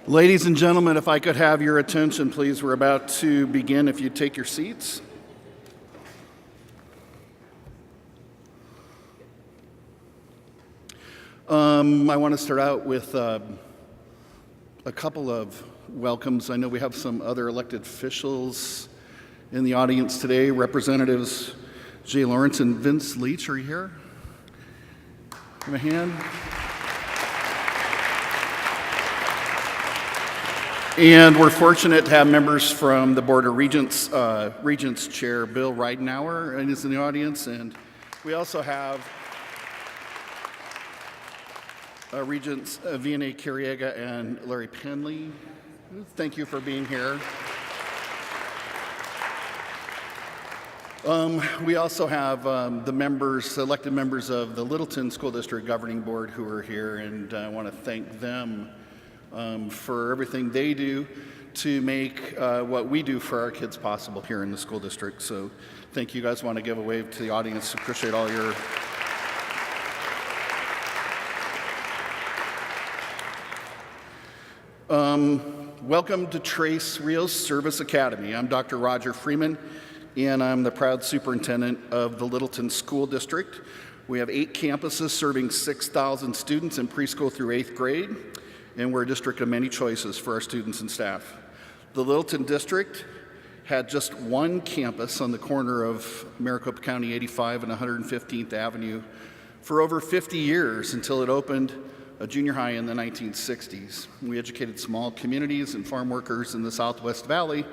Ladies and gentlemen, if I could have your attention, please. We're about to begin. If you take your seats. I want to start out with a couple of welcomes. I know we have some other elected officials in the audience today. Representatives Jay Lawrence and Vince Leach, are you here? Give me a hand. And we're fortunate to have members from the Board of Regents. Regents Chair Bill Ridenour is in the audience, and we also have Regents Vianney Carriega and Larry Penley. Thank you for being here. We also have the members, elected members of the Littleton School District Governing Board who are here, and I want to thank them for everything they do to make what we do for our kids possible here in the school district. So thank you guys. Want to give a wave to the audience. Appreciate all your welcome to Tres Rios Service Academy. I'm Dr. Roger Freeman, and I'm the proud superintendent of the Littleton School District. We have 8 campuses serving 6,000 students in preschool through 8th grade, and we're a district of many choices for our students and staff. The Littleton District had just one campus on the corner of Maricopa County 85 and 115th Avenue for over 50 years until it opened a junior high in the 1960s. We educated small communities and farm workers in the Southwest Valley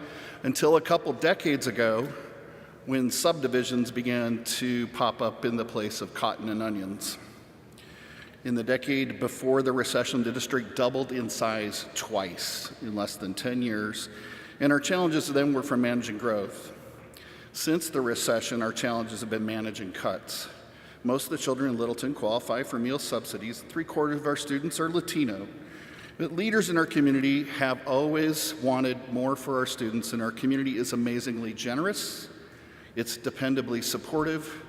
until a couple decades ago when subdivisions began to pop up in the place of cotton and onions. In the decade before the recession, the district doubled in size twice in less than 10 years, and our challenges then were from managing growth. Since the recession, our challenges have been managing cuts. Most of the children in Littleton qualify for meal subsidies. 3/4 of our students are Latino. But leaders in our community have always wanted more for our students, and our community is amazingly generous, it's dependably supportive,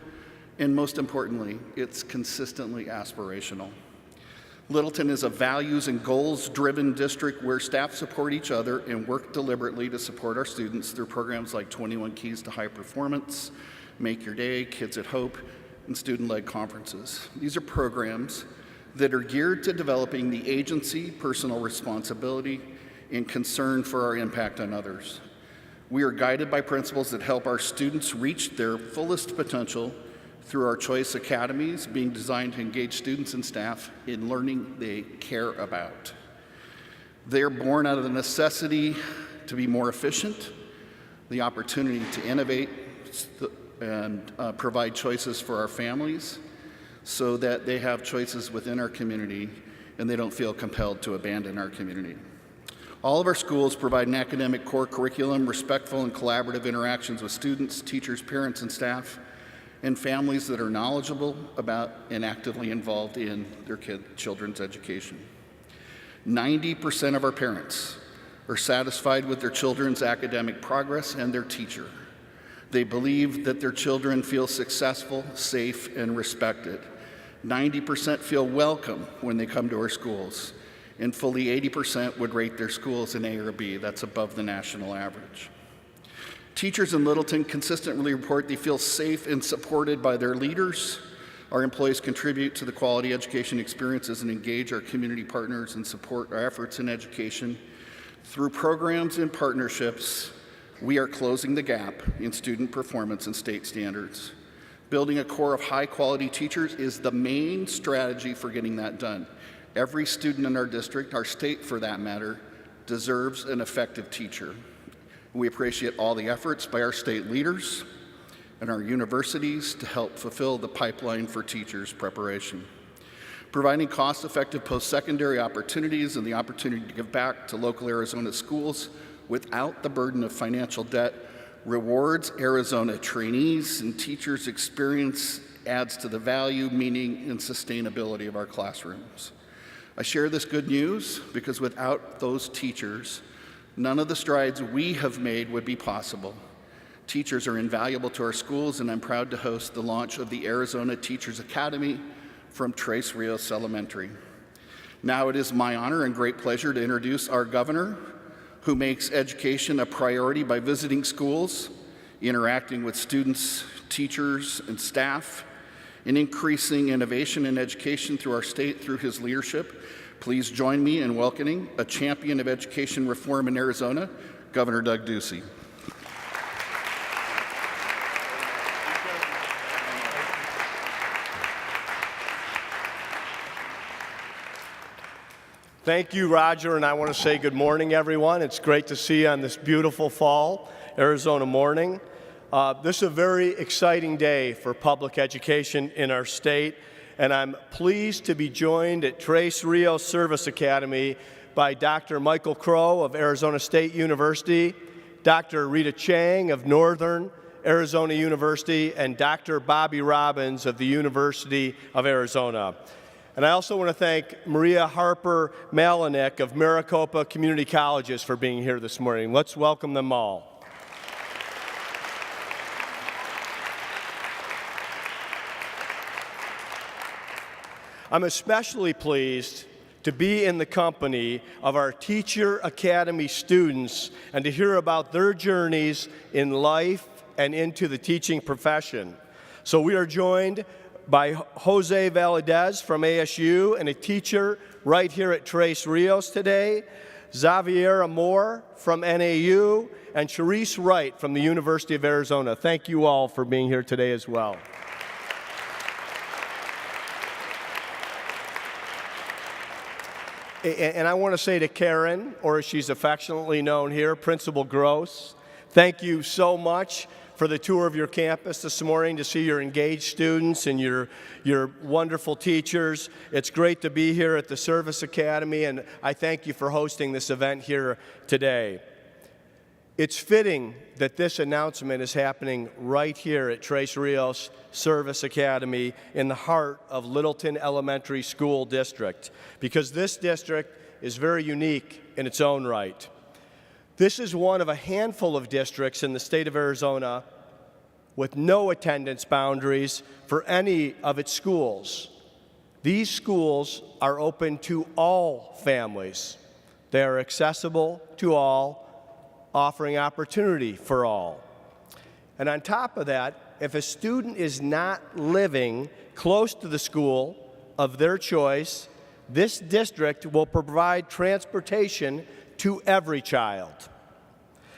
and most importantly, it's consistently aspirational. Littleton is a values and goals-driven district where staff support each other and work deliberately to support our students through programs like 21 Keys to High Performance, Make Your Day, Kids at Hope, and student-led conferences. These are programs that are geared to developing the agency, personal responsibility, and concern for our impact on others. We are guided by principles that help our students reach their fullest potential through our choice academies being designed to engage students and staff in learning they care about. They are born out of the necessity to be more efficient, the opportunity to innovate, and provide choices for our families so that they have choices within our community and they don't feel compelled to abandon our community. All of our schools provide an academic core curriculum, respectful and collaborative interactions with students, teachers, parents, and staff, and families that are knowledgeable about and actively involved in their children's education. 90% of our parents are satisfied with their children's academic progress and their teacher. They believe that their children feel successful, safe, and respected. 90% feel welcome when they come to our schools, and fully 80% would rate their schools an A or B. That's above the national average. Teachers in Littleton consistently report they feel safe and supported by their leaders. Our employees contribute to the quality education experiences and engage our community partners and support our efforts in education. Through programs and partnerships, we are closing the gap in student performance and state standards. Building a core of high-quality teachers is the main strategy for getting that done. Every student in our district, our state for that matter, deserves an effective teacher. We appreciate all the efforts by our state leaders and our universities to help fulfill the pipeline for teachers' preparation. Providing cost-effective post-secondary opportunities and the opportunity to give back to local Arizona schools without the burden of financial debt rewards Arizona trainees and teachers' experience, adds to the value, meaning, and sustainability of our classrooms. I share this good news because without those teachers, None of the strides we have made would be possible. Teachers are invaluable to our schools, and I'm proud to host the launch of the Arizona Teachers Academy from Tres Rios Elementary. Now it is my honor and great pleasure to introduce our governor, who makes education a priority by visiting schools, interacting with students, teachers, and staff, and increasing innovation in education through our state through his leadership. Please join me in welcoming a champion of education reform in Arizona, Governor Doug Ducey. Thank you, Roger, and I want to say good morning, everyone. It's great to see you on this beautiful fall Arizona morning. This is a very exciting day for public education in our state, and I'm pleased to be joined at Tres Rios Service Academy by Dr. Michael Crow of Arizona State University, Dr. Rita Chang of Northern Arizona University, and Dr. Bobby Robbins of the University of Arizona. And I also want to thank Maria Harper Malinek of Maricopa Community Colleges for being here this morning. Let's welcome them all. I'm especially pleased to be in the company of our Teacher Academy students and to hear about their journeys in life and into the teaching profession. So we are joined by Jose Valadez from ASU and a teacher right here at Tres Rios today, Xavier Amor from NAU, and Charisse Wright from the University of Arizona. Thank you all for being here today as well. And I want to say to Karen, or as she's affectionately known here, Principal Gross, thank you so much for the tour of your campus this morning, to see your engaged students and your wonderful teachers. It's great to be here at the Service Academy, and I thank you for hosting this event here today. It's fitting that this announcement is happening right here at Tres Rios Service Academy in the heart of Littleton Elementary School District, because this district is very unique in its own right. This is one of a handful of districts in the state of Arizona with no attendance boundaries for any of its schools. These schools are open to all families. They are accessible to all, offering opportunity for all. And on top of that, if a student is not living close to the school of their choice, this district will provide transportation to every child.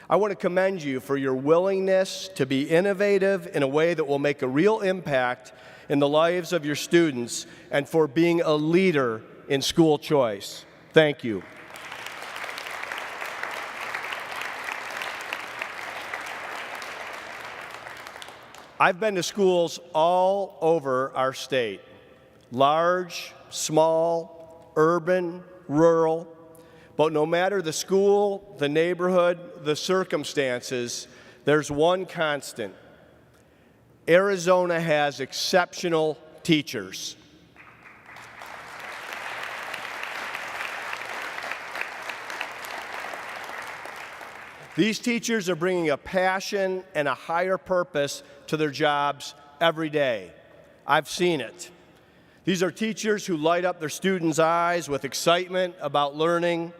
I want to commend you for your willingness to be innovative in a way that will make a real impact in the lives of your students, and for being a leader in school choice. Thank you. I've been to schools all over our state, large, small, urban, rural, but no matter the school, the neighborhood, the circumstances, there's one constant. Arizona has exceptional teachers. These teachers are bringing a passion and a higher purpose to their jobs every day. I've seen it. These are teachers who light up their students' eyes with excitement about learning,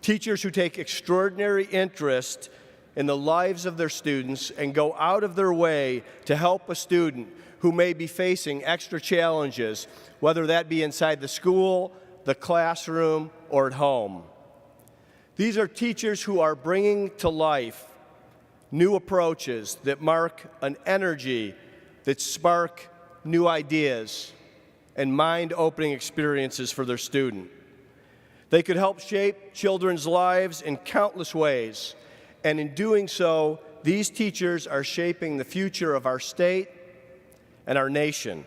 teachers who take extraordinary interest in the lives of their students and go out of their way to help a student who may be facing extra challenges, whether that be inside the school, the classroom, or at home. These are teachers who are bringing to life new approaches that mark an energy that spark new ideas and mind-opening experiences for their student. They could help shape children's lives in countless ways, and in doing so, these teachers are shaping the future of our state and our nation.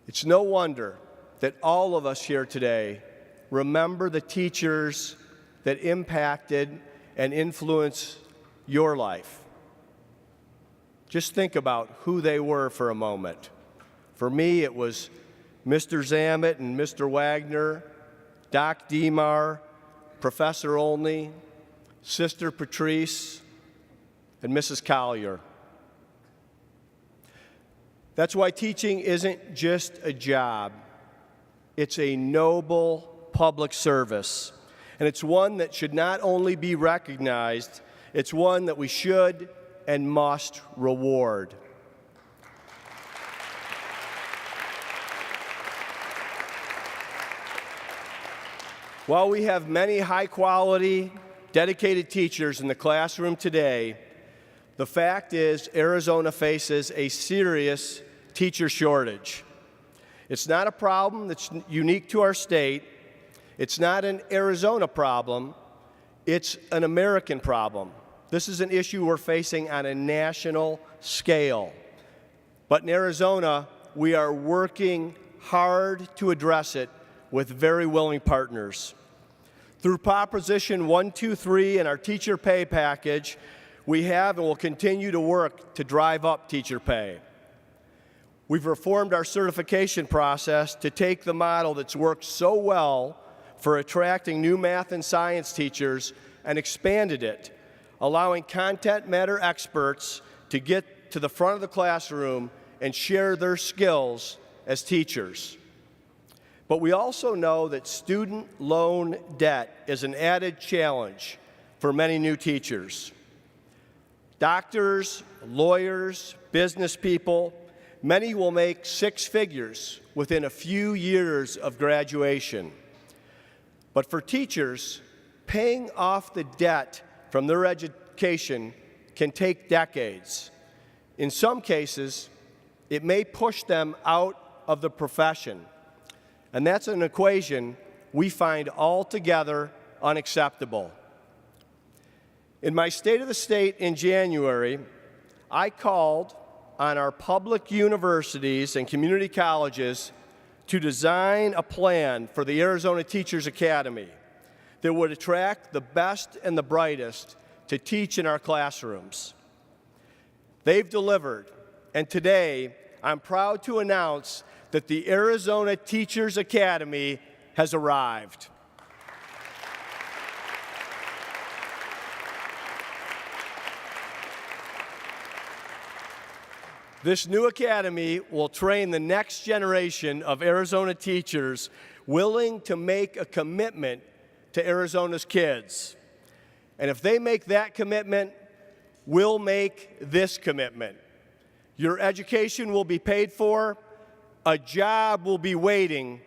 It's no wonder that all of us here today remember the teachers that impacted and influenced your life. Just think about who they were for a moment. For me, it was Mr. Zammit and Mr. Wagner, Doc Demar, Professor Olney, Sister Patrice, and Mrs. Collier. That's why teaching isn't just a job. It's a noble public service. And it's one that should not only be recognized, it's one that we should and must reward. While we have many high-quality, dedicated teachers in the classroom today, the fact is Arizona faces a serious teacher shortage. It's not a problem that's unique to our state. It's not an Arizona problem. It's an American problem. This is an issue we're facing on a national scale. But in Arizona, we are working hard to address it with very willing partners. Through Proposition 123 and our teacher pay package, we have and will continue to work to drive up teacher pay. We've reformed our certification process to take the model that's worked so well for attracting new math and science teachers and expanded it, allowing content matter experts to get to the front of the classroom and share their skills as teachers. But we also know that student loan debt is an added challenge for many new teachers. Doctors, lawyers, business people, many will make six figures within a few years of graduation. But for teachers, paying off the debt from their education can take decades. In some cases, it may push them out of the profession. And that's an equation we find altogether unacceptable. In my State of the State in January, I called on our public universities and community colleges to design a plan for the Arizona Teachers Academy that would attract the best and the brightest to teach in our classrooms. They've delivered, and today I'm proud to announce that the Arizona Teachers Academy has arrived. This new academy will train the next generation of Arizona teachers willing to make a commitment to Arizona's kids. And if they make that commitment, we'll make this commitment. Your education will be paid for, a job will be waiting,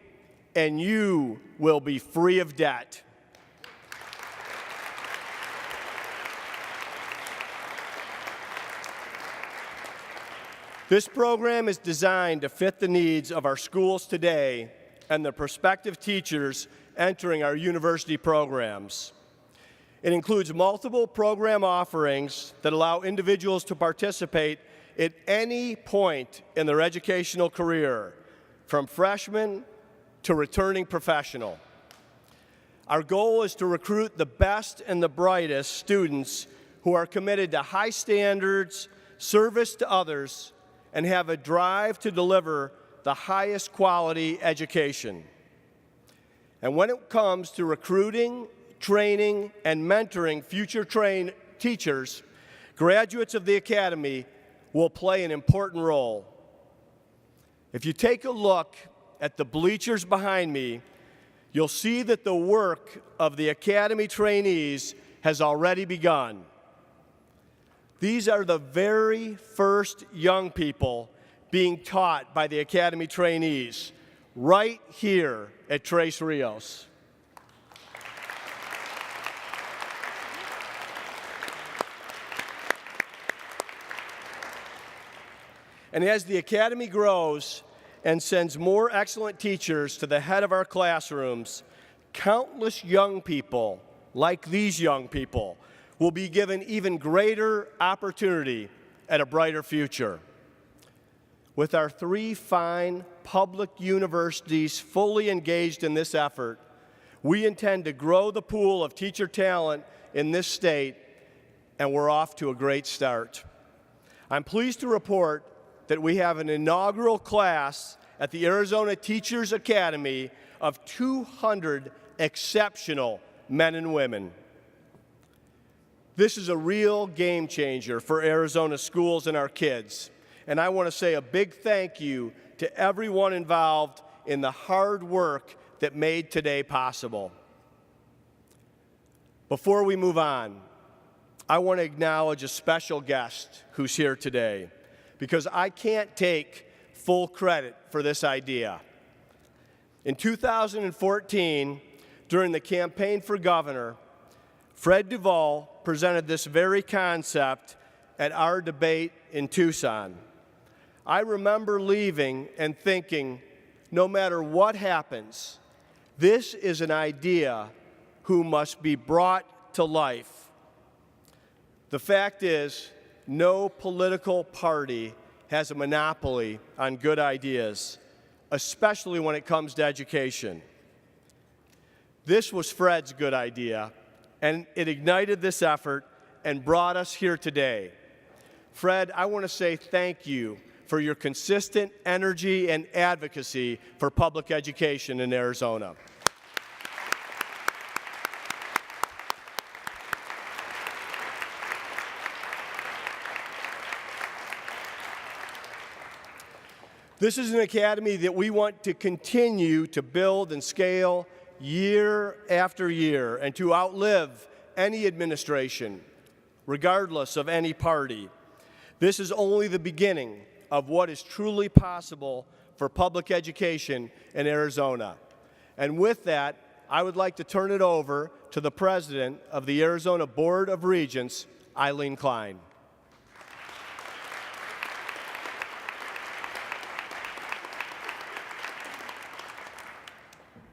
and you will be free of debt. This program is designed to fit the needs of our schools today and the prospective teachers entering our university programs. It includes multiple program offerings that allow individuals to participate at any point in their educational career, from freshman to returning professional. Our goal is to recruit the best and the brightest students who are committed to high standards, service to others, and have a drive to deliver the highest quality education. And when it comes to recruiting, training, and mentoring future teachers, graduates of the Academy will play an important role. If you take a look at the bleachers behind me, you'll see that the work of the Academy trainees has already begun. These are the very first young people being taught by the Academy trainees right here at Tres Rios. And as the Academy grows and sends more excellent teachers to the head of our classrooms, countless young people, like these young people, will be given even greater opportunity at a brighter future. With our three fine public universities fully engaged in this effort, we intend to grow the pool of teacher talent in this state, and we're off to a great start. I'm pleased to report that we have an inaugural class at the Arizona Teachers Academy of 200 exceptional men and women. This is a real game changer for Arizona schools and our kids. And I want to say a big thank you to everyone involved in the hard work that made today possible. Before we move on, I want to acknowledge a special guest who's here today, because I can't take full credit for this idea. In 2014, during the campaign for governor, Fred Duvall presented this very concept at our debate in Tucson. I remember leaving and thinking, no matter what happens, this is an idea who must be brought to life. The fact is, no political party has a monopoly on good ideas, especially when it comes to education. This was Fred's good idea, and it ignited this effort and brought us here today. Fred, I want to say thank you for your consistent energy and advocacy for public education in Arizona. This is an academy that we want to continue to build and scale year after year and to outlive any administration, regardless of any party. This is only the beginning of what is truly possible for public education in Arizona. And with that, I would like to turn it over to the president of the Arizona Board of Regents, Eileen Klein.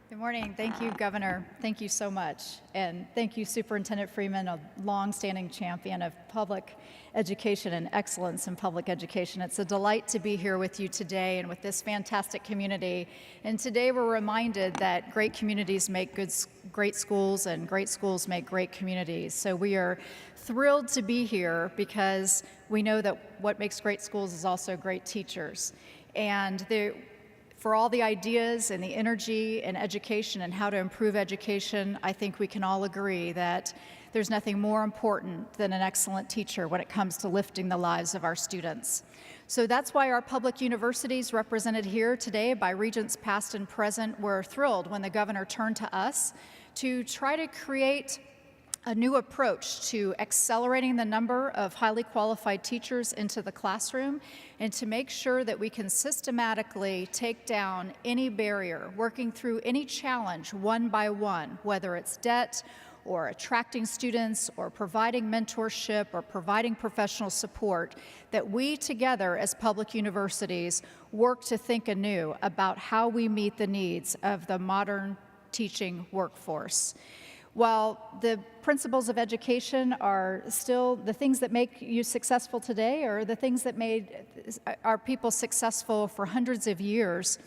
Good morning. Thank you, Governor. Thank you so much. And thank you, Superintendent Freeman, a long-standing champion of public education and excellence in public education. It's a delight to be here with you today and with this fantastic community. And today we're reminded that great communities make great schools, and great schools make great communities. So we are thrilled to be here because we know that what makes great schools is also great teachers. And for all the ideas and the energy and education and how to improve education, I think we can all agree that there's nothing more important than an excellent teacher when it comes to lifting the lives of our students. So that's why our public universities, represented here today by regents past and present, were thrilled when the governor turned to us to try to create a new approach to accelerating the number of highly qualified teachers into the classroom and to make sure that we can systematically take down any barrier, working through any challenge one by one, whether it's debt or attracting students or providing mentorship or providing professional support, that we together as public universities work to think anew about how we meet the needs of the modern teaching workforce. While the principles of education are still the things that make you successful today, or the things that made our people successful for hundreds of years,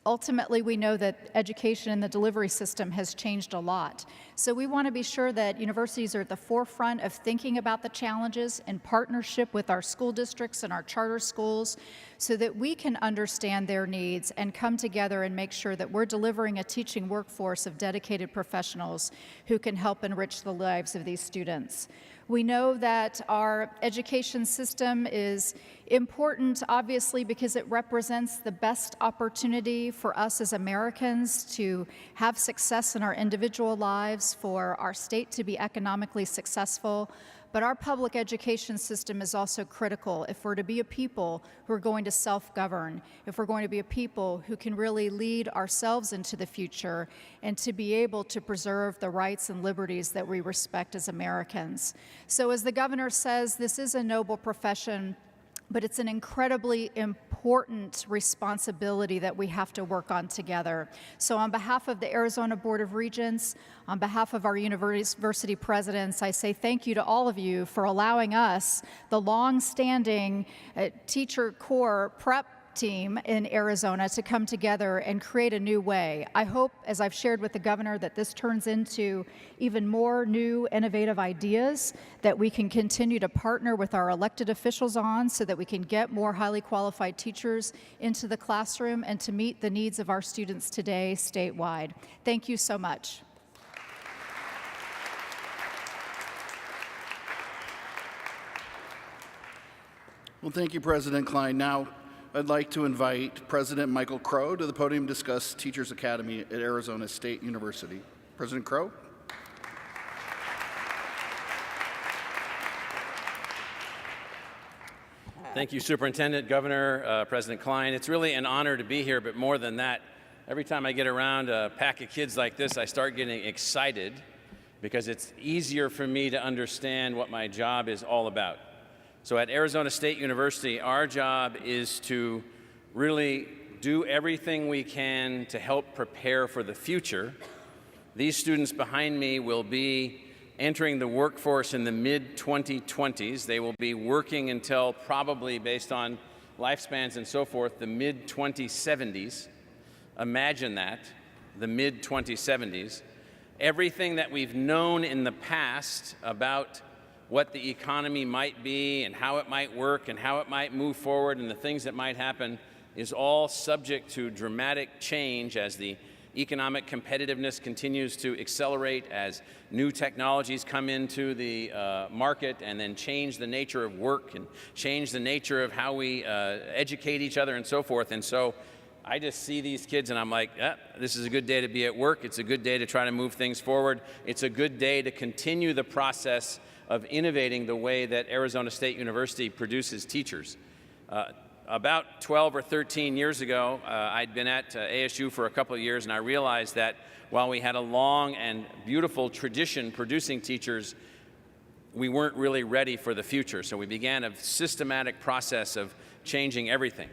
ultimately we know that education and the delivery system has changed a lot. So we want to be sure that universities are at the forefront of thinking about the challenges in partnership with our school districts and our charter schools so that we can understand their needs and come together and make sure that we're delivering a teaching workforce of dedicated professionals who can help enrich the lives of these students. We know that our education system is important, obviously, because it represents the best opportunity for us as Americans to have success in our individual lives, for our state to be economically successful. But our public education system is also critical if we're to be a people who are going to self-govern, if we're going to be a people who can really lead ourselves into the future and to be able to preserve the rights and liberties that we respect as Americans. So as the governor says, this is a noble profession, but it's an incredibly important responsibility that we have to work on together. So on behalf of the Arizona Board of Regents, on behalf of our university presidents, I say thank you to all of you for allowing us, the long-standing teacher corps prep team in Arizona, to come together and create a new way. I hope, as I've shared with the governor, that this turns into even more new, innovative ideas that we can continue to partner with our elected officials on so that we can get more highly qualified teachers into the classroom and to meet the needs of our students today statewide. Thank you so much. Well, thank you, President Klein. Now, I'd like to invite President Michael Crow to the podium to discuss Teachers Academy at Arizona State University. President Crow. Thank you, Superintendent, Governor, President Klein. It's really an honor to be here, but more than that, every time I get around a pack of kids like this, I start getting excited because it's easier for me to understand what my job is all about. So at Arizona State University, our job is to really do everything we can to help prepare for the future. These students behind me will be entering the workforce in the mid-2020s. They will be working until probably, based on lifespans and so forth, the mid-2070s. Imagine that, the mid-2070s. Everything that we've known in the past about what the economy might be and how it might work and how it might move forward and the things that might happen is all subject to dramatic change as the economic competitiveness continues to accelerate, as new technologies come into the market and then change the nature of work and change the nature of how we educate each other and so forth. And so I just see these kids and I'm like, this is a good day to be at work. It's a good day to try to move things forward. It's a good day to continue the process of innovating the way that Arizona State University produces teachers. About 12 or 13 years ago, I'd been at ASU for a couple of years, and I realized that while we had a long and beautiful tradition producing teachers, we weren't really ready for the future. So we began a systematic process of changing everything.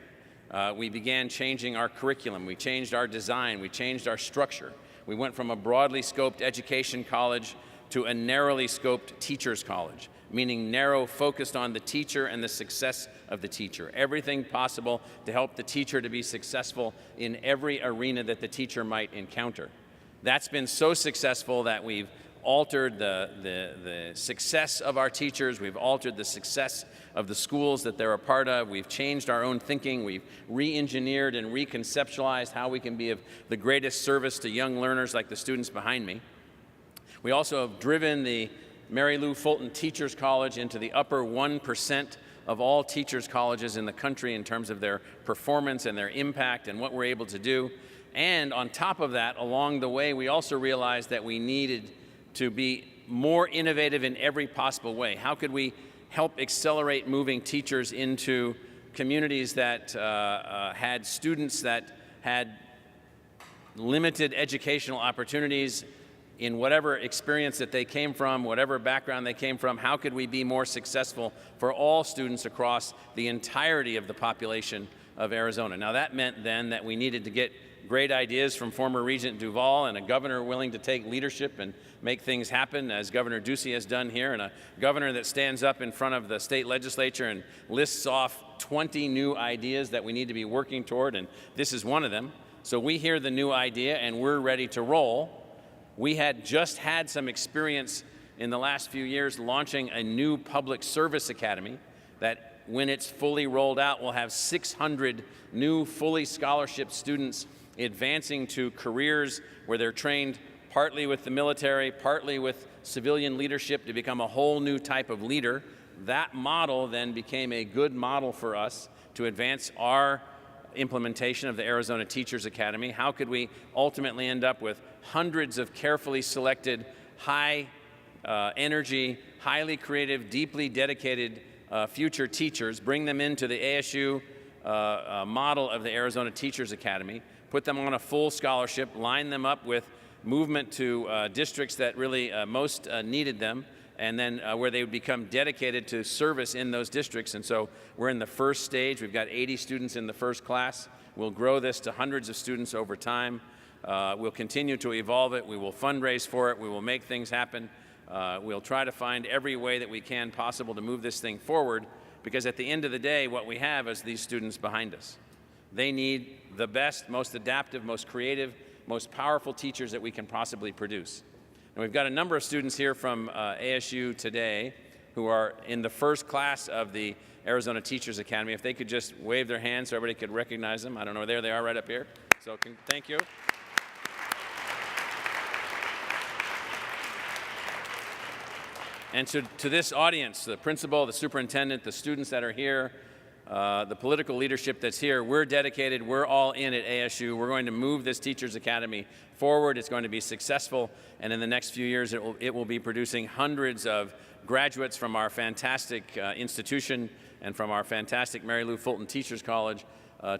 We began changing our curriculum. We changed our design. We changed our structure. We went from a broadly scoped education college to a narrowly scoped teachers college, meaning narrow, focused on the teacher and the success of the teacher. Everything possible to help the teacher to be successful in every arena that the teacher might encounter. That's been so successful that we've altered the success of our teachers. We've altered the success of the schools that they're a part of. We've changed our own thinking. We've re-engineered and reconceptualized how we can be of the greatest service to young learners like the students behind me. We also have driven the Mary Lou Fulton Teachers College into the upper 1% of all teachers colleges in the country in terms of their performance and their impact and what we're able to do. And on top of that, along the way, we also realized that we needed to be more innovative in every possible way. How could we help accelerate moving teachers into communities that had students that had limited educational opportunities in whatever experience that they came from, whatever background they came from? How could we be more successful for all students across the entirety of the population of Arizona? Now that meant then that we needed to get great ideas from former Regent Duval and a governor willing to take leadership and make things happen, as Governor Ducey has done here, and a governor that stands up in front of the state legislature and lists off 20 new ideas that we need to be working toward, and this is one of them. So we hear the new idea and we're ready to roll. We had just had some experience in the last few years launching a new public service academy that, when it's fully rolled out, will have 600 new fully scholarship students advancing to careers where they're trained partly with the military, partly with civilian leadership to become a whole new type of leader. That model then became a good model for us to advance our implementation of the Arizona Teachers Academy. How could we ultimately end up with hundreds of carefully selected, high energy, highly creative, deeply dedicated future teachers, bring them into the ASU model of the Arizona Teachers Academy, put them on a full scholarship, line them up with movement to districts that really most needed them, and then where they would become dedicated to service in those districts. And so we're in the first stage. We've got 80 students in the first class. We'll grow this to hundreds of students over time. We'll continue to evolve it. We will fundraise for it. We will make things happen. We'll try to find every way that we can possible to move this thing forward, because at the end of the day, what we have is these students behind us. They need the best, most adaptive, most creative, most powerful teachers that we can possibly produce. And we've got a number of students here from ASU today who are in the first class of the Arizona Teachers Academy. If they could just wave their hands so everybody could recognize them. I don't know, there they are right up here. So thank you. And to this audience, the principal, the superintendent, the students that are here, the political leadership that's here, we're dedicated, we're all in at ASU. We're going to move this Teachers Academy forward. It's going to be successful, and in the next few years, it will be producing hundreds of graduates from our fantastic institution and from our fantastic Mary Lou Fulton Teachers College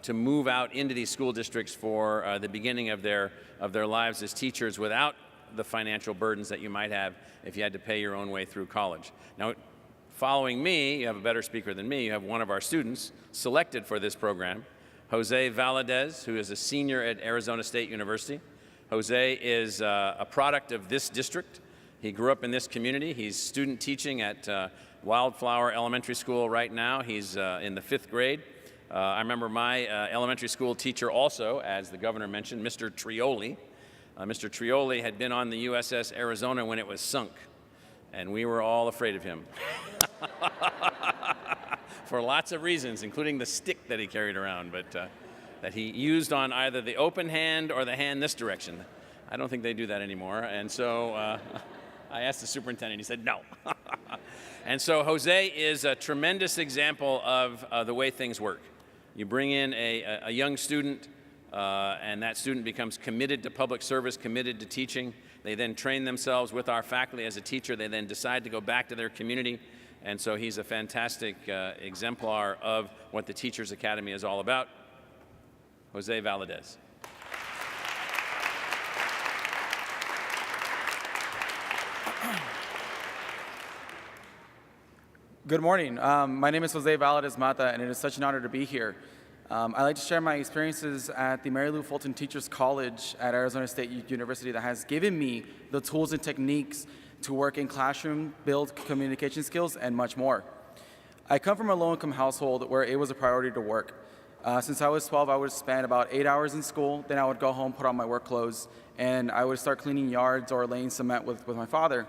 to move out into these school districts for the beginning of their lives as teachers without the financial burdens that you might have if you had to pay your own way through college. Now, following me, you have a better speaker than me. You have one of our students selected for this program, Jose Valadez, who is a senior at Arizona State University. Jose is a product of this district. He grew up in this community. He's student teaching at Wildflower Elementary School right now. He's in the 5th grade. I remember my elementary school teacher also, as the governor mentioned, Mr. Trioli. Mr. Trioli had been on the USS Arizona when it was sunk, and we were all afraid of him. For lots of reasons, including the stick that he carried around, but that he used on either the open hand or the hand this direction. I don't think they do that anymore, and so I asked the superintendent, he said no. And so Jose is a tremendous example of the way things work. You bring in a young student, and that student becomes committed to public service, committed to teaching. They then train themselves with our faculty as a teacher. They then decide to go back to their community. And so he's a fantastic exemplar of what the Teachers Academy is all about. Jose Valadez. Good morning. My name is Jose Valadez Mata, and it is such an honor to be here. I'd like to share my experiences at the Mary Lou Fulton Teachers College at Arizona State University that has given me the tools and techniques to work in classroom, build communication skills, and much more. I come from a low-income household where it was a priority to work. Since I was 12, I would spend about 8 hours in school, then I would go home, put on my work clothes, and I would start cleaning yards or laying cement with my father.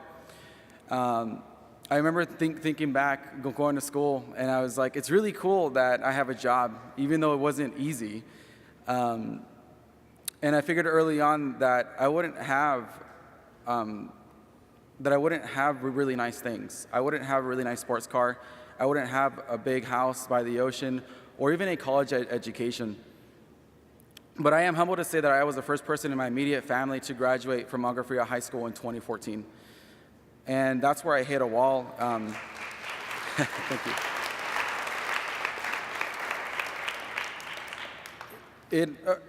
I remember thinking back, going to school, and I was like, it's really cool that I have a job, even though it wasn't easy. And I figured early on that I wouldn't have really nice things. I wouldn't have a really nice sports car. I wouldn't have a big house by the ocean, or even a college education. But I am humbled to say that I was the first person in my immediate family to graduate from Agua Fria High School in 2014. And that's where I hit a wall. Thank you.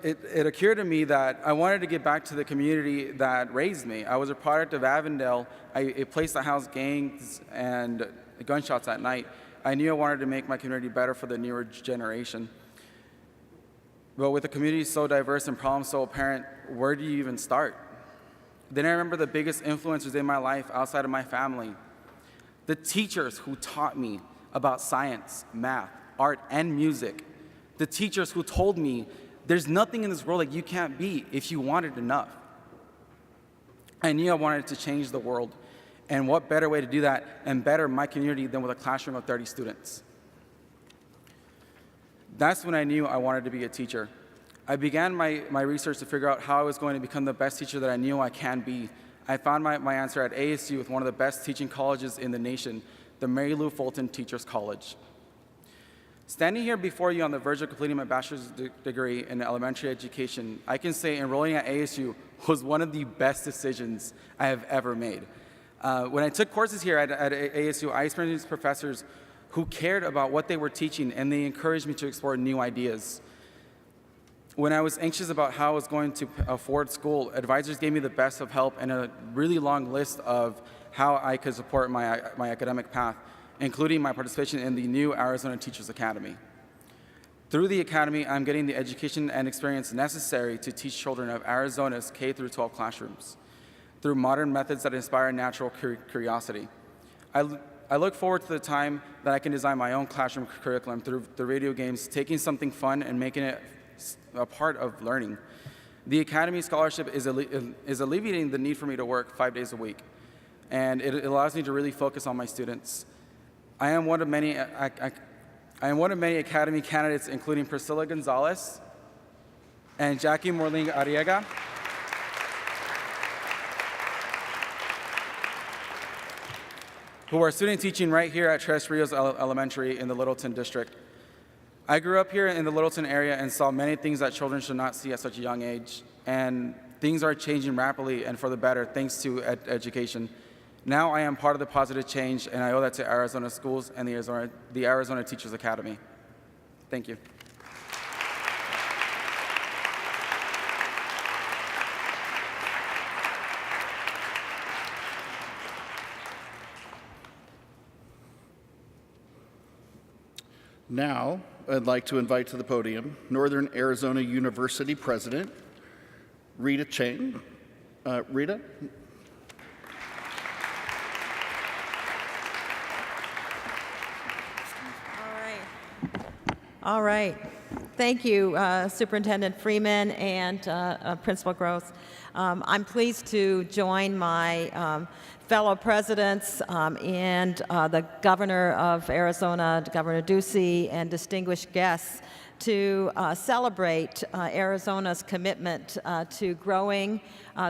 It occurred to me that I wanted to get back to the community that raised me. I was a product of Avondale, a place that housed gangs and gunshots at night. I knew I wanted to make my community better for the newer generation. But with a community so diverse and problems so apparent, where do you even start? Then I remember the biggest influencers in my life outside of my family. The teachers who taught me about science, math, art, and music. The teachers who told me there's nothing in this world that you can't be if you wanted enough. I knew I wanted to change the world. And what better way to do that and better my community than with a classroom of 30 students? That's when I knew I wanted to be a teacher. I began my research to figure out how I was going to become the best teacher that I knew I can be. I found my answer at ASU with one of the best teaching colleges in the nation, the Mary Lou Fulton Teachers College. Standing here before you on the verge of completing my bachelor's degree in elementary education, I can say enrolling at ASU was one of the best decisions I have ever made. When I took courses here at ASU, I experienced professors who cared about what they were teaching, and they encouraged me to explore new ideas. When I was anxious about how I was going to afford school, advisors gave me the best of help and a really long list of how I could support my academic path, including my participation in the new Arizona Teachers Academy. Through the Academy, I'm getting the education and experience necessary to teach children of Arizona's K-12 classrooms through modern methods that inspire natural curiosity. I look forward to the time that I can design my own classroom curriculum through the radio games, taking something fun and making it a part of learning. The Academy Scholarship is alleviating the need for me to work 5 days a week, and it allows me to really focus on my students. I am one of many Academy candidates, including Priscilla Gonzalez and Jackie Morling Arriaga, who are student teaching right here at Tres Rios Elementary in the Littleton District. I grew up here in the Littleton area and saw many things that children should not see at such a young age. And things are changing rapidly and for the better thanks to education. Now I am part of the positive change, and I owe that to Arizona schools and the Arizona Teachers Academy. Thank you. Now, I'd like to invite to the podium Northern Arizona University President Rita Chang. Rita? All right. Thank you, Superintendent Freeman and Principal Gross. I'm pleased to join my fellow presidents and the Governor of Arizona, Governor Ducey, and distinguished guests to celebrate Arizona's commitment to growing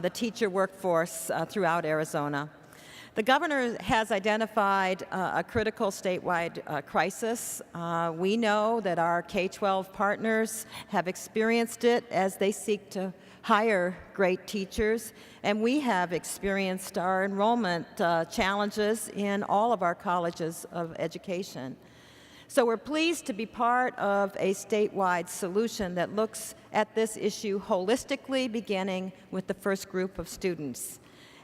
the teacher workforce throughout Arizona. The governor has identified a critical statewide crisis. We know that our K-12 partners have experienced it as they seek to hire great teachers, and we have experienced our enrollment challenges in all of our colleges of education. So we're pleased to be part of a statewide solution that looks at this issue holistically, beginning with the first group of students.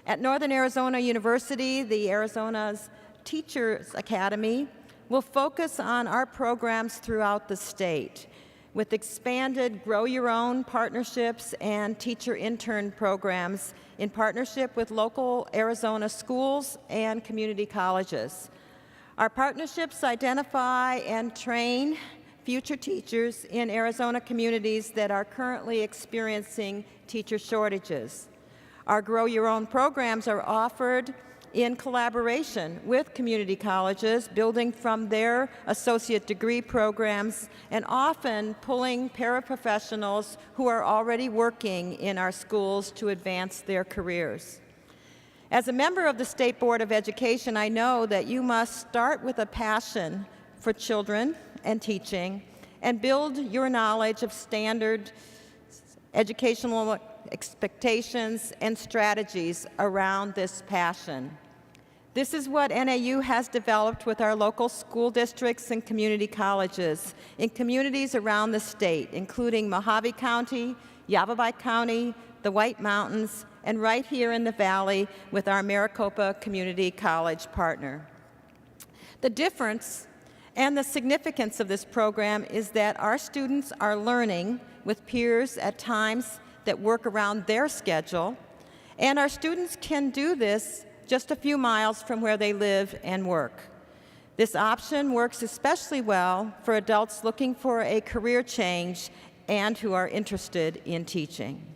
At Northern Arizona University, the Arizona's Teachers Academy will focus on our programs throughout the state with expanded Grow Your Own partnerships and teacher intern programs in partnership with local Arizona schools and community colleges. Our partnerships identify and train future teachers in Arizona communities that are currently experiencing teacher shortages. Our Grow Your Own programs are offered in collaboration with community colleges, building from their associate degree programs and often pulling paraprofessionals who are already working in our schools to advance their careers. As a member of the State Board of Education, I know that you must start with a passion for children and teaching and build your knowledge of standard educational expectations and strategies around this passion. This is what NAU has developed with our local school districts and community colleges in communities around the state, including Mojave County, Yavapai County, the White Mountains, and right here in the Valley with our Maricopa Community College partner. The difference and the significance of this program is that our students are learning with peers at times that work around their schedule, and our students can do this just a few miles from where they live and work. This option works especially well for adults looking for a career change and who are interested in teaching.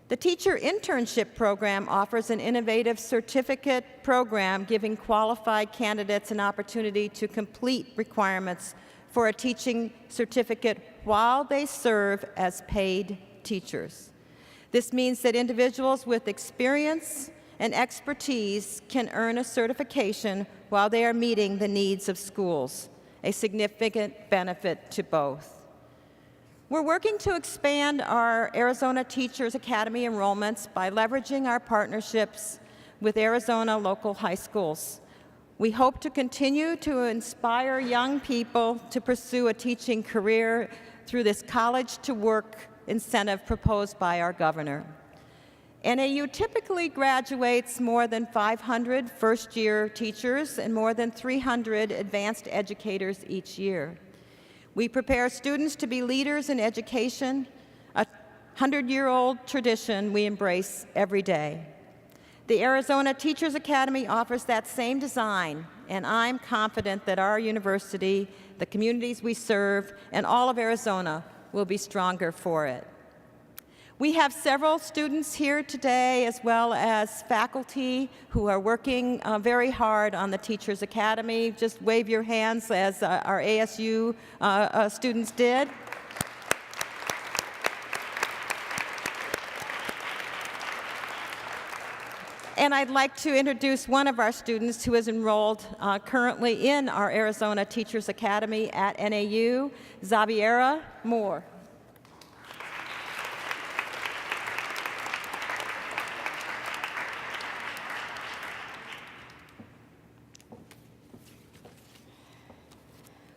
The Teacher Internship Program offers an innovative certificate program giving qualified candidates an opportunity to complete requirements for a teaching certificate while they serve as paid teachers. This means that individuals with experience and expertise can earn a certification while they are meeting the needs of schools, a significant benefit to both. We're working to expand our Arizona Teachers Academy enrollments by leveraging our partnerships with Arizona local high schools. We hope to continue to inspire young people to pursue a teaching career through this College to Work incentive proposed by our governor. NAU typically graduates more than 500 first-year teachers and more than 300 advanced educators each year. We prepare students to be leaders in education, a 100-year-old tradition we embrace every day. The Arizona Teachers Academy offers that same design, and I'm confident that our university, the communities we serve, and all of Arizona will be stronger for it. We have several students here today, as well as faculty who are working very hard on the Teachers Academy. Just wave your hands as our ASU students did. And I'd like to introduce one of our students who is enrolled currently in our Arizona Teachers Academy at NAU, Xaviera Moore.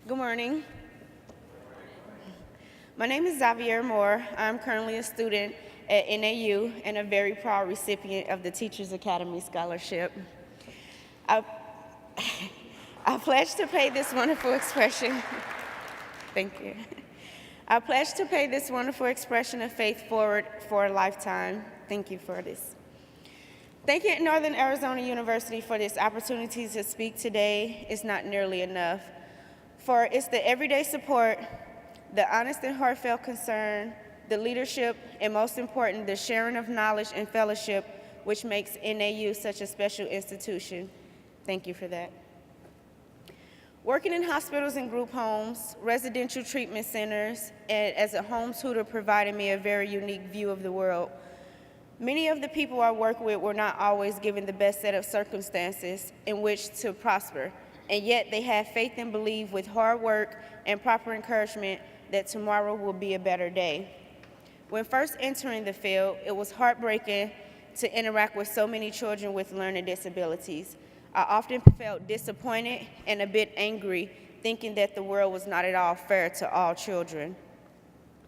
Good morning. My name is Xaviera Moore. I'm currently a student at NAU and a very proud recipient of the Teachers Academy Scholarship. I pledge to pay this wonderful expression. Thank you. I pledge to pay this wonderful expression of faith forward for a lifetime. Thank you for this. Thank you, Northern Arizona University, for this opportunity to speak today. It's not nearly enough. For it's the everyday support, the honest and heartfelt concern, the leadership, and most important, the sharing of knowledge and fellowship, which makes NAU such a special institution. Thank you for that. Working in hospitals and group homes, residential treatment centers, and as a home tutor provided me a very unique view of the world. Many of the people I work with were not always given the best set of circumstances in which to prosper, and yet they have faith and believe with hard work and proper encouragement that tomorrow will be a better day. When first entering the field, it was heartbreaking to interact with so many children with learning disabilities. I often felt disappointed and a bit angry, thinking that the world was not at all fair to all children.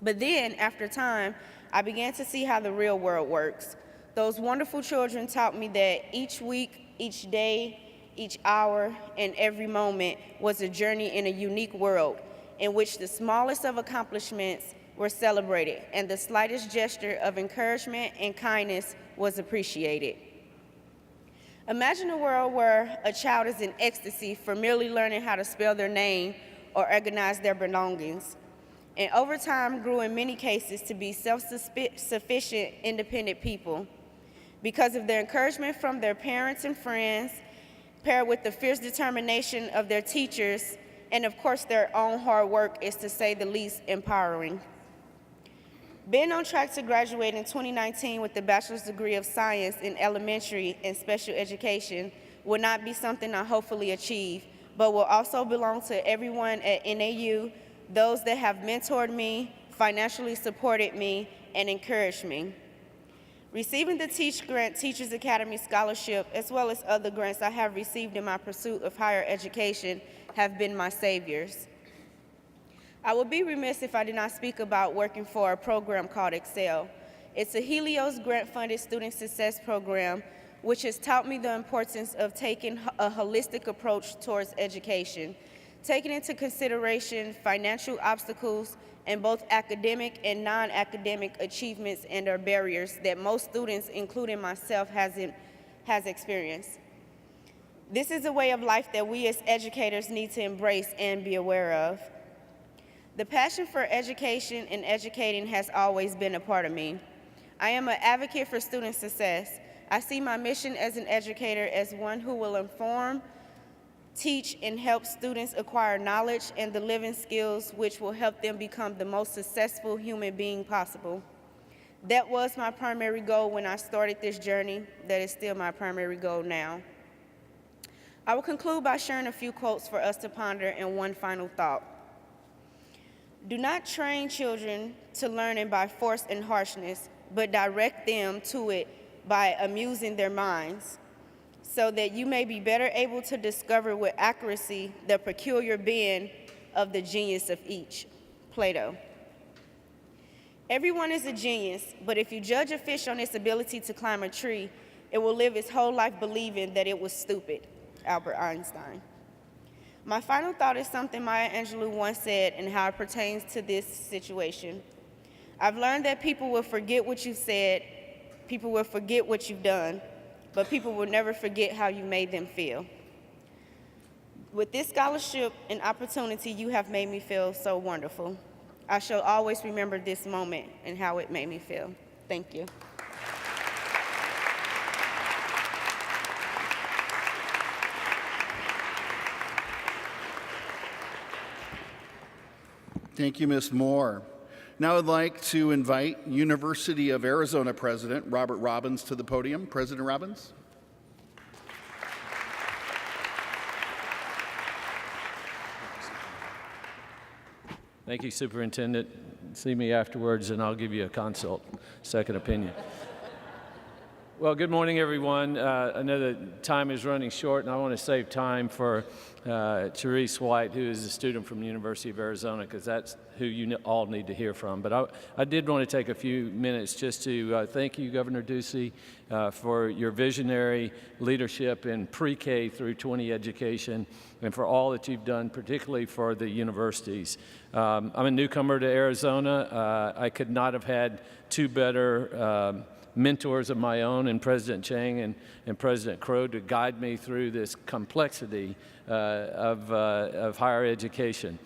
But then, after time, I began to see how the real world works. Those wonderful children taught me that each week, each day, each hour, and every moment was a journey in a unique world in which the smallest of accomplishments were celebrated and the slightest gesture of encouragement and kindness was appreciated. Imagine a world where a child is in ecstasy for merely learning how to spell their name or organize their belongings, and over time grew in many cases to be self-sufficient, independent people. Because of their encouragement from their parents and friends, paired with the fierce determination of their teachers, and of course their own hard work is, to say the least, empowering. Being on track to graduate in 2019 with a bachelor's degree of science in elementary and special education will not be something I hopefully achieve, but will also belong to everyone at NAU, those that have mentored me, financially supported me, and encouraged me. Receiving the Teach Grant Teachers Academy Scholarship, as well as other grants I have received in my pursuit of higher education, have been my saviors. I would be remiss if I did not speak about working for a program called Excel. It's a Helios grant-funded student success program which has taught me the importance of taking a holistic approach towards education, taking into consideration financial obstacles and both academic and non-academic achievements and or barriers that most students, including myself, has experienced. This is a way of life that we as educators need to embrace and be aware of. The passion for education and educating has always been a part of me. I am an advocate for student success. I see my mission as an educator as one who will inform, teach, and help students acquire knowledge and the living skills which will help them become the most successful human being possible. That was my primary goal when I started this journey. That is still my primary goal now. I will conclude by sharing a few quotes for us to ponder and one final thought. Do not train children to learning by force and harshness, but direct them to it by amusing their minds, so that you may be better able to discover with accuracy the peculiar being of the genius of each. Plato. Everyone is a genius, but if you judge a fish on its ability to climb a tree, it will live its whole life believing that it was stupid. Albert Einstein. My final thought is something Maya Angelou once said and how it pertains to this situation. I've learned that people will forget what you said, people will forget what you've done, but people will never forget how you made them feel. With this scholarship and opportunity, you have made me feel so wonderful. I shall always remember this moment and how it made me feel. Thank you. Thank you, Ms. Moore. Now I'd like to invite University of Arizona President Robert Robbins to the podium. President Robbins. Thank you, Superintendent. See me afterwards, and I'll give you a consult, second opinion. Well, good morning, everyone. I know that time is running short, and I want to save time for Therese White, who is a student from the University of Arizona, because that's who you all need to hear from. But I did want to take a few minutes just to thank you, Governor Ducey, for your visionary leadership in pre-K through 20 education, and for all that you've done, particularly for the universities. I'm a newcomer to Arizona. I could not have had two better mentors of my own, and President Chang and President Crow, to guide me through this complexity of higher education.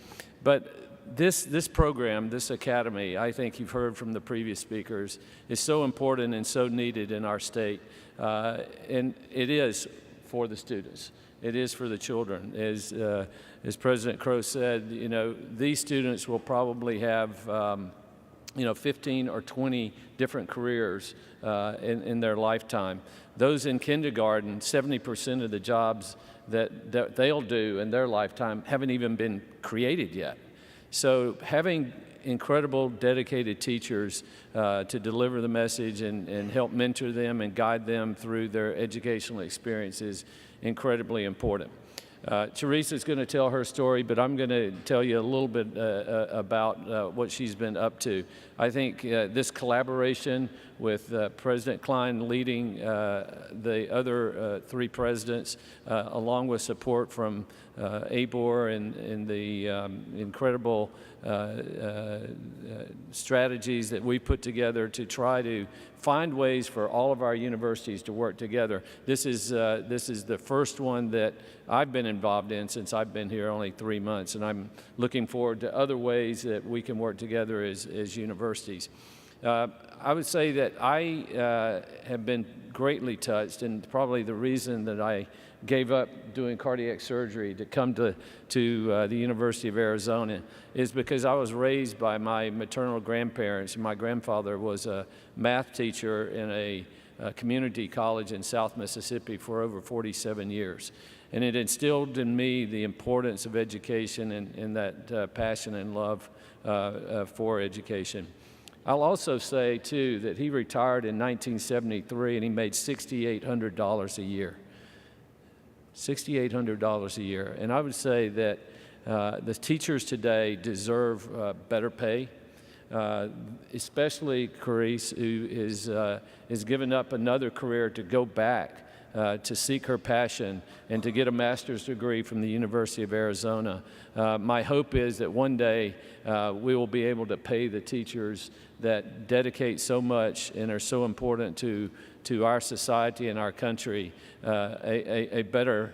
But this program, this academy, I think you've heard from the previous speakers, is so important and so needed in our state. And it is for the students. It is for the children. As President Crow said, you know, these students will probably have 15 or 20 different careers in their lifetime. Those in kindergarten, 70% of the jobs that they'll do in their lifetime haven't even been created yet. So having incredible, dedicated teachers to deliver the message and help mentor them and guide them through their educational experience is incredibly important. Teresa's going to tell her story, but I'm going to tell you a little bit about what she's been up to. I think this collaboration with President Klein leading the other three presidents, along with support from ABOR and the incredible strategies that we put together to try to find ways for all of our universities to work together. This is the first one that I've been involved in since I've been here only 3 months, and I'm looking forward to other ways that we can work together as universities. I would say that I have been greatly touched, and probably the reason that I gave up doing cardiac surgery to come to the University of Arizona is because I was raised by my maternal grandparents. My grandfather was a math teacher in a community college in South Mississippi for over 47 years. And it instilled in me the importance of education and that passion and love for education. I'll also say, too, that he retired in 1973 and he made $6,800 a year. $6,800 a year. And I would say that the teachers today deserve better pay, especially Carice, who is given up another career to go back to seek her passion and to get a master's degree from the University of Arizona. My hope is that one day we will be able to pay the teachers that dedicate so much and are so important to our society and our country a better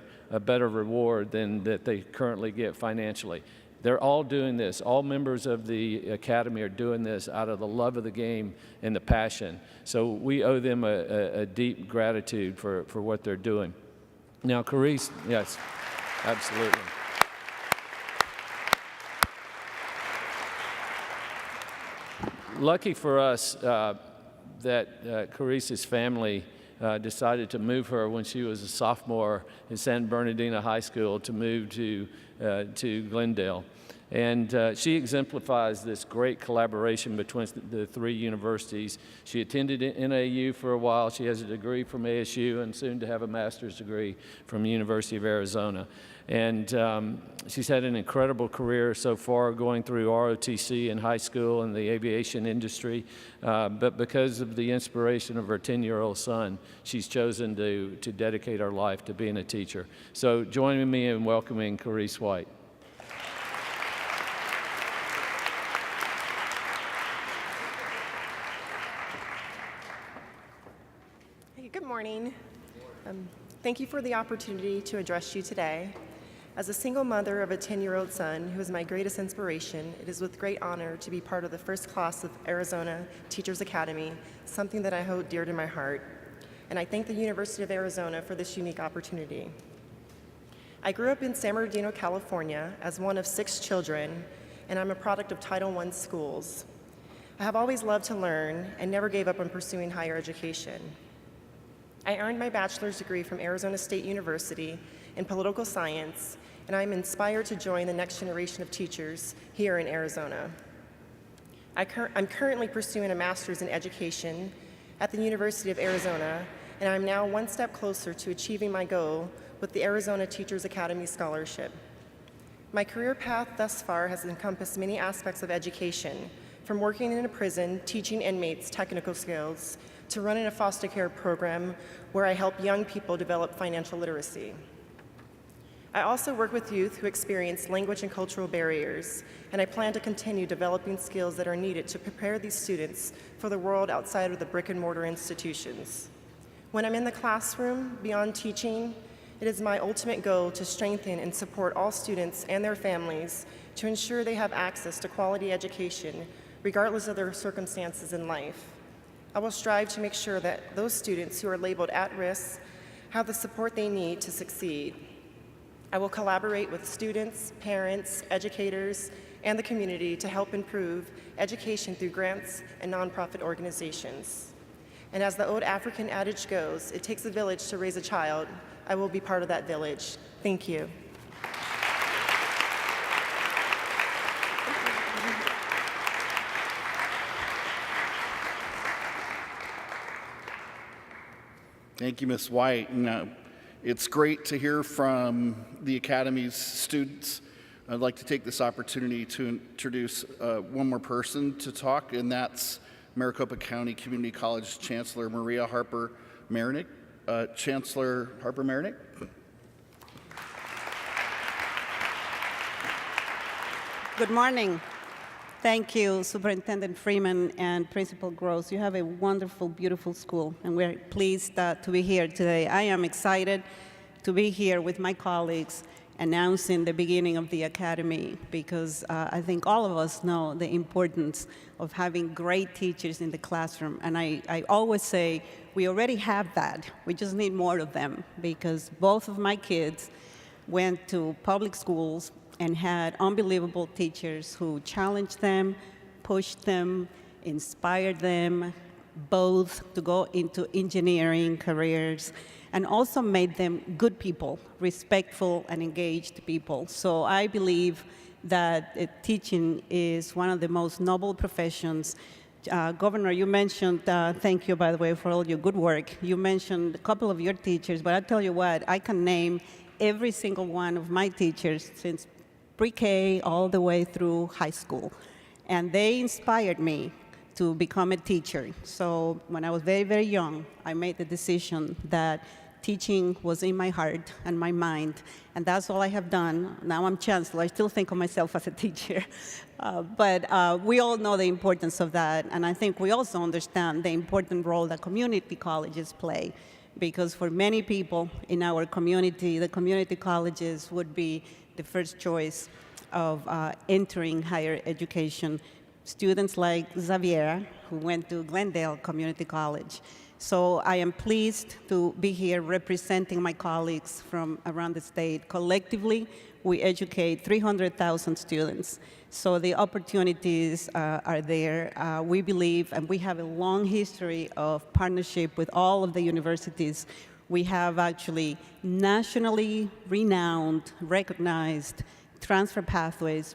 reward than that they currently get financially. They're all doing this. All members of the Academy are doing this out of the love of the game and the passion. So we owe them a deep gratitude for what they're doing. Now, Carice, yes, absolutely. Lucky for us that Carice's family decided to move her when she was a sophomore in San Bernardino High School to move to Glendale. And she exemplifies this great collaboration between the three universities. She attended NAU for a while. She has a degree from ASU and soon to have a master's degree from the University of Arizona. And she's had an incredible career so far, going through ROTC in high school and the aviation industry. But because of the inspiration of her 10-year-old son, she's chosen to dedicate her life to being a teacher. So join me in welcoming Carice White. Good morning. Thank you for the opportunity to address you today. As a single mother of a 10-year-old son who is my greatest inspiration, it is with great honor to be part of the first class of Arizona Teachers Academy, something that I hold dear to my heart. And I thank the University of Arizona for this unique opportunity. I grew up in San Bernardino, California, as one of 6 children, and I'm a product of Title I schools. I have always loved to learn and never gave up on pursuing higher education. I earned my bachelor's degree from Arizona State University in political science, and I'm inspired to join the next generation of teachers here in Arizona. I'm currently pursuing a master's in education at the University of Arizona, and I'm now one step closer to achieving my goal with the Arizona Teachers Academy Scholarship. My career path thus far has encompassed many aspects of education, from working in a prison, teaching inmates technical skills, to running a foster care program where I help young people develop financial literacy. I also work with youth who experience language and cultural barriers, and I plan to continue developing skills that are needed to prepare these students for the world outside of the brick and mortar institutions. When I'm in the classroom, beyond teaching, it is my ultimate goal to strengthen and support all students and their families to ensure they have access to quality education, regardless of their circumstances in life. I will strive to make sure that those students who are labeled at risk have the support they need to succeed. I will collaborate with students, parents, educators, and the community to help improve education through grants and nonprofit organizations. And as the old African adage goes, it takes a village to raise a child. I will be part of that village. Thank you. Thank you, Ms. White. And, it's great to hear from the Academy's students. I'd like to take this opportunity to introduce one more person to talk, and that's Maricopa County Community College Chancellor Maria Harper Marinick. Chancellor Harper Marinick. Good morning. Thank you, Superintendent Freeman and Principal Gross. You have a wonderful, beautiful school, and we're pleased to be here today. I am excited to be here with my colleagues announcing the beginning of the Academy, because I think all of us know the importance of having great teachers in the classroom. And I always say we already have that. We just need more of them, because both of my kids went to public schools and had unbelievable teachers who challenged them, pushed them, inspired them, both to go into engineering careers, and also made them good people, respectful and engaged people. So I believe that teaching is one of the most noble professions. Governor, you mentioned, thank you, by the way, for all your good work. You mentioned a couple of your teachers, but I'll tell you what, I can name every single one of my teachers since pre-K all the way through high school. And they inspired me to become a teacher. So when I was very, very young, I made the decision that teaching was in my heart and my mind, and that's all I have done. Now I'm chancellor. I still think of myself as a teacher. But we all know the importance of that, and I think we also understand the important role that community colleges play, because for many people in our community, the community colleges would be the first choice of entering higher education. Students like Xavier, who went to Glendale Community College. So I am pleased to be here representing my colleagues from around the state. Collectively, we educate 300,000 students. So the opportunities are there. We believe, and we have a long history of partnership with all of the universities. We have actually nationally renowned, recognized transfer pathways,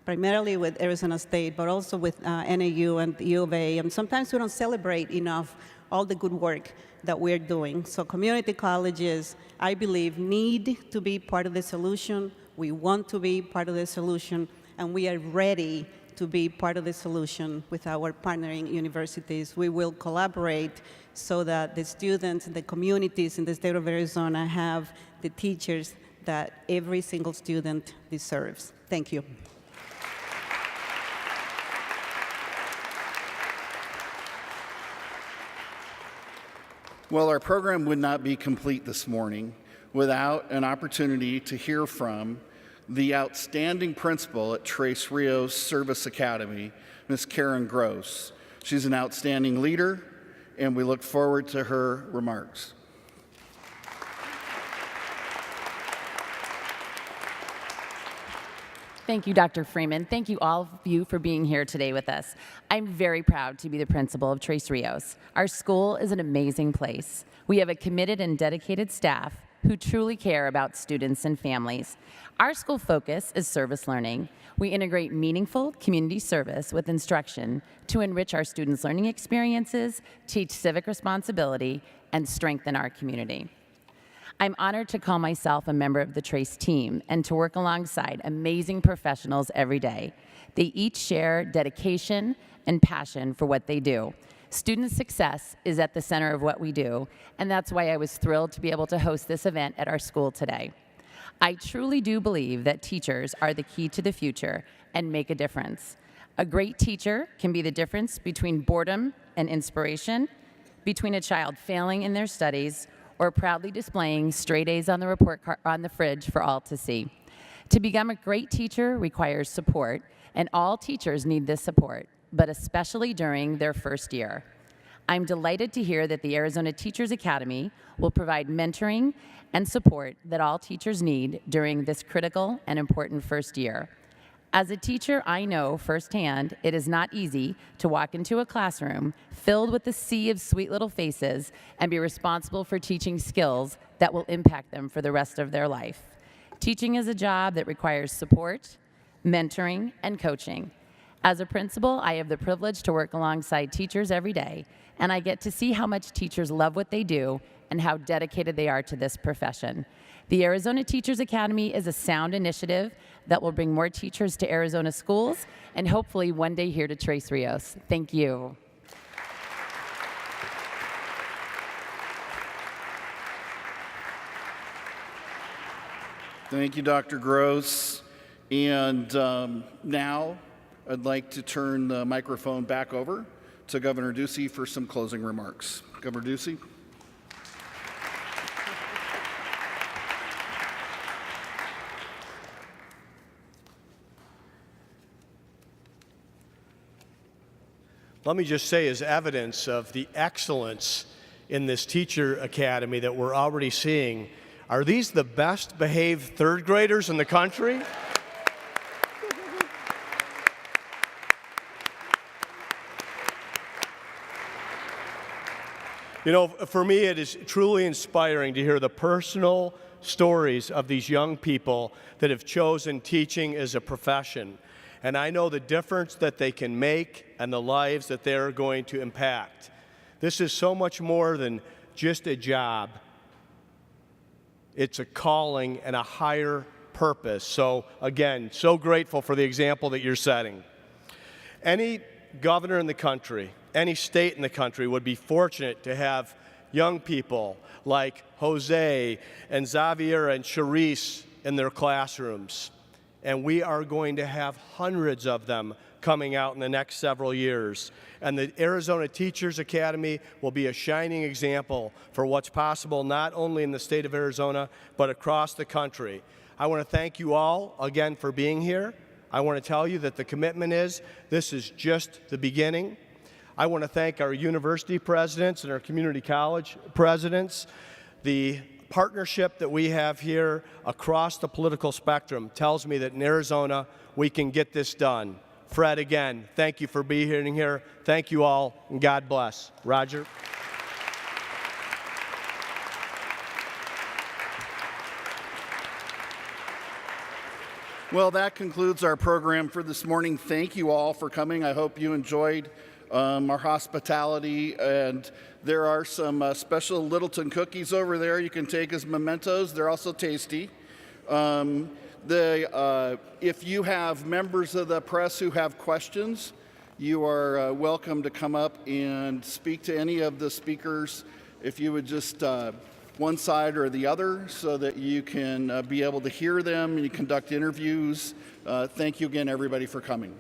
primarily with Arizona State, but also with NAU and U of A. And sometimes we don't celebrate enough all the good work that we're doing. So community colleges, I believe, need to be part of the solution. We want to be part of the solution, and we are ready to be part of the solution with our partnering universities. We will collaborate so that the students and the communities in the state of Arizona have the teachers that every single student deserves. Thank you. Well, our program would not be complete this morning without an opportunity to hear from the outstanding principal at Tres Rios Service Academy, Ms. Karen Gross. She's an outstanding leader, and we look forward to her remarks. Thank you, Dr. Freeman. Thank you all of you for being here today with us. I'm very proud to be the principal of Tres Rios. Our school is an amazing place. We have a committed and dedicated staff who truly care about students and families. Our school focus is service learning. We integrate meaningful community service with instruction to enrich our students' learning experiences, teach civic responsibility, and strengthen our community. I'm honored to call myself a member of the Trace team and to work alongside amazing professionals every day. They each share dedication and passion for what they do. Student success is at the center of what we do, and that's why I was thrilled to be able to host this event at our school today. I truly do believe that teachers are the key to the future and make a difference. A great teacher can be the difference between boredom and inspiration, between a child failing in their studies, or proudly displaying straight A's on the report card on the fridge for all to see. To become a great teacher requires support, and all teachers need this support, but especially during their first year. I'm delighted to hear that the Arizona Teachers Academy will provide mentoring and support that all teachers need during this critical and important first year. As a teacher, I know firsthand it is not easy to walk into a classroom filled with a sea of sweet little faces and be responsible for teaching skills that will impact them for the rest of their life. Teaching is a job that requires support, mentoring, and coaching. As a principal, I have the privilege to work alongside teachers every day, and I get to see how much teachers love what they do and how dedicated they are to this profession. The Arizona Teachers Academy is a sound initiative that will bring more teachers to Arizona schools and hopefully one day here to Tres Rios. Thank you. Thank you, Dr. Gross. And now I'd like to turn the microphone back over to Governor Ducey for some closing remarks. Governor Ducey. Let me just say, as evidence of the excellence in this teacher academy that we're already seeing, are these the best behaved third graders in the country? You know, for me, it is truly inspiring to hear the personal stories of these young people that have chosen teaching as a profession. And I know the difference that they can make and the lives that they're going to impact. This is so much more than just a job. It's a calling and a higher purpose. So again, so grateful for the example that you're setting. Any governor in the country, any state in the country would be fortunate to have young people like Jose and Xavier and Charisse in their classrooms. And we are going to have hundreds of them coming out in the next several years. And the Arizona Teachers Academy will be a shining example for what's possible not only in the state of Arizona, but across the country. I want to thank you all again for being here. I want to tell you that the commitment is this is just the beginning. I want to thank our university presidents and our community college presidents. The partnership that we have here across the political spectrum tells me that in Arizona we can get this done. Fred, again, thank you for being here. Thank you all, and God bless. Roger. Well, that concludes our program for this morning. Thank you all for coming. I hope you enjoyed our hospitality, and there are some special Littleton cookies over there you can take as mementos. They're also tasty. If you have members of the press who have questions, you are welcome to come up and speak to any of the speakers. If you would just one side or the other so that you can be able to hear them and you conduct interviews. Thank you again, everybody, for coming.